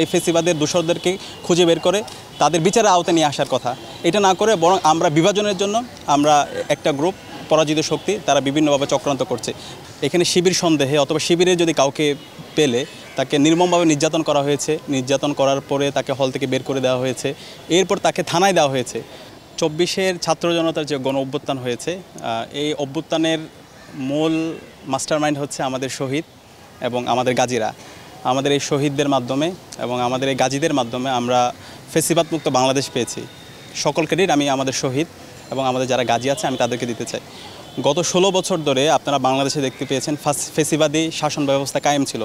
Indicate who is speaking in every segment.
Speaker 1: এই ফেসিবাদের দোষরদেরকে খুঁজে বের করে তাদের বিচারের আওতায় নিয়ে আসার কথা। এটা না করে বরং আমরা বিভাজনের জন্য আমরা একটা গ্রুপ পরাজিত শক্তি তারা বিভিন্নভাবে চক্রান্ত করছে। এখানে শিবির সন্দেহে অথবা শিবিরে যদি কাউকে পেলে তাকে নির্মমভাবে নির্যাতন করা হয়েছে। নির্যাতন করার পরে তাকে হল থেকে বের করে দেওয়া হয়েছে। এরপর তাকে থানায় দেওয়া হয়েছে। 24-এর ছাত্র জনতার যে গণ অভ্যুত্থান হয়েছে, এই অভ্যুত্থানের মূল মাস্টারমাইন্ড হচ্ছে আমাদের শহীদ এবং আমাদের গাজীরা। আমাদের এই শহীদদের মাধ্যমে এবং আমাদের এই গাজীদের মাধ্যমে আমরা ফেসিবাদ মুক্ত বাংলাদেশ পেয়েছি। সকল ক্রেডিট আমি আমাদের শহীদ এবং আমাদের যারা গাজী আছে আমি তাদেরকে দিতে চাই। গত 16 বছর ধরে আপনারা বাংলাদেশে দেখতে পেয়েছেন ফেসিবাদী শাসন ব্যবস্থা কায়েম ছিল।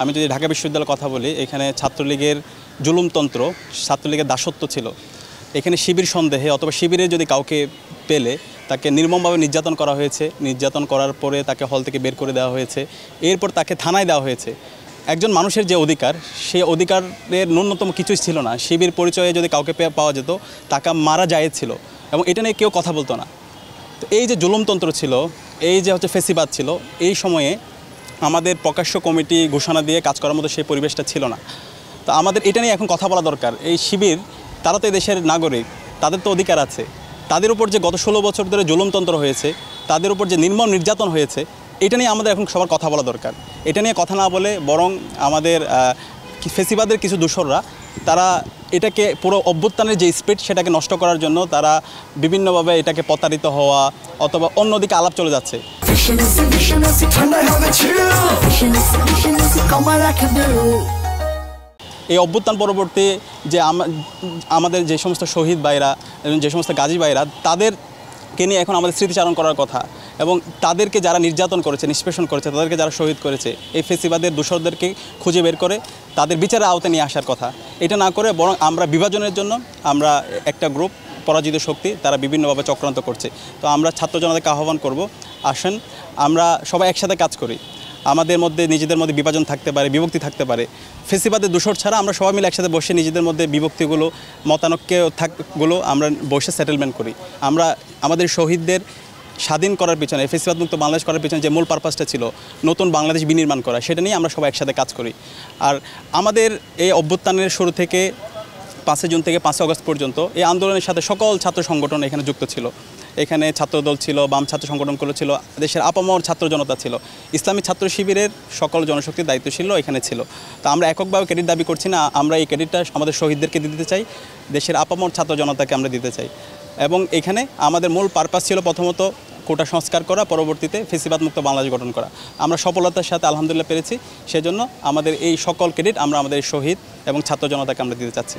Speaker 1: আমি যদি ঢাকা বিশ্ববিদ্যালয়ের কথা বলি, এখানে ছাত্রলীগের জুলুমতন্ত্র, ছাত্রলীগের দাসত্ব ছিল। এখানে শিবির সন্দেহে অথবা শিবিরে যদি কাউকে পেলে তাকে নির্মমভাবে নির্যাতন করা হয়েছে। নির্যাতন করার পরে তাকে হল থেকে বের করে দেওয়া হয়েছে। এরপর তাকে থানায় দেওয়া হয়েছে। একজন মানুষের যে অধিকার, সেই অধিকারের ন্যূনতম কিছুই ছিল না। শিবির পরিচয়ে যদি কাউকে পাওয়া যেত তাকে মারা জায়েজ ছিল এবং এটা নিয়ে কেউ কথা বলতো না। তো এই যে জুলুমতন্ত্র ছিল, এই যে ফেসিবাদ ছিল, এই সময়ে আমাদের প্রকাশ্য কমিটি ঘোষণা দিয়ে কাজ করার মতো সেই পরিবেশটা ছিল না। তো আমাদের এটা নিয়ে এখন কথা বলা দরকার। এই শিবির তারা তো দেশের নাগরিক, তাদের তো অধিকার আছে। তাদের উপর যে গত 16 বছর ধরে জুলুমতন্ত্র হয়েছে, তাদের উপর যে নির্মম নির্যাতন হয়েছে, এটা নিয়ে আমাদের এখন সবার কথা বলা দরকার। এটা নিয়ে কথা না বলে বরং আমাদের ফেসিবাদের কিছু দোসররা তারা এটাকে পুরো অভ্যুত্থানের যে স্পিড সেটাকে নষ্ট করার জন্য তারা বিভিন্নভাবে এটাকে প্রতারিত হওয়া অথবা অন্যদিকে আলাপ চলে যাচ্ছে। এই অভ্যুত্থান পরবর্তী যে আমাদের যে সমস্ত শহীদ ভাইরা এবং যে সমস্ত গাজী ভাইরা তাদেরকে নিয়ে এখন আমাদের স্মৃতিচারণ করার কথা এবং তাদেরকে যারা নির্যাতন করেছে, নিষ্পেষণ করেছে, তাদেরকে যারা শহীদ করেছে, এই ফেসিবাদের দোষরদেরকে খুঁজে বের করে তাদের বিচারের আওতায় নিয়ে আসার কথা। এটা না করে বরং আমরা বিভাজনের জন্য আমরা একটা গ্রুপ পরাজিত শক্তি তারা বিভিন্নভাবে চক্রান্ত করছে। তো আমরা ছাত্র জনতাকে আহ্বান করব, আসেন আমরা সবাই একসাথে কাজ করি। আমাদের মধ্যে নিজেদের মধ্যে বিভাজন থাকতে পারে, বিভক্তি থাকতে পারে। ফেসিবাদের দোষর ছাড়া আমরা সবাই মিলে একসাথে বসে নিজেদের মধ্যে বিভক্তিগুলো, মতানৈক্যগুলো আমরা বসে সেটেলমেন্ট করি। আমরা আমাদের শহীদদের স্বাধীন করার পিছনে, ফেসিবাদ মুক্ত বাংলাদেশ করার পিছনে যে মূল পারপাসটা ছিল নতুন বাংলাদেশ বিনির্মাণ করা, সেটা নিয়ে আমরা সবাই একসাথে কাজ করি। আর আমাদের এই অভ্যুত্থানের শুরু থেকে 5 জুন থেকে 5 আগস্ট পর্যন্ত এই আন্দোলনের সাথে সকল ছাত্র সংগঠন এখানে যুক্ত ছিল। এখানে ছাত্রদল ছিল, বাম ছাত্র সংগঠনগুলো ছিল, দেশের আপামর ছাত্র জনতা ছিল, ইসলামী ছাত্র শিবিরের সকল জনশক্তির দায়িত্বশীল এখানে ছিল। তো আমরা এককভাবে ক্রেডিট দাবি করছি না, আমরা এই ক্রেডিটটা আমাদের শহীদদেরকে দিতে চাই, দেশের আপামর ছাত্র জনতাকে আমরা দিতে চাই। এবং এখানে আমাদের মূল পারপাস ছিল প্রথমত কোটা সংস্কার করা, পরবর্তীতে ফেসিবাদ মুক্ত বাংলাদেশ গঠন করা। আমরা সফলতার সাথে আলহামদুলিল্লাহ পেরেছি। সেজন্য আমাদের এই সকল ক্রেডিট আমরা আমাদের শহীদ এবং ছাত্র জনতাকে আমরা দিতে চাচ্ছি।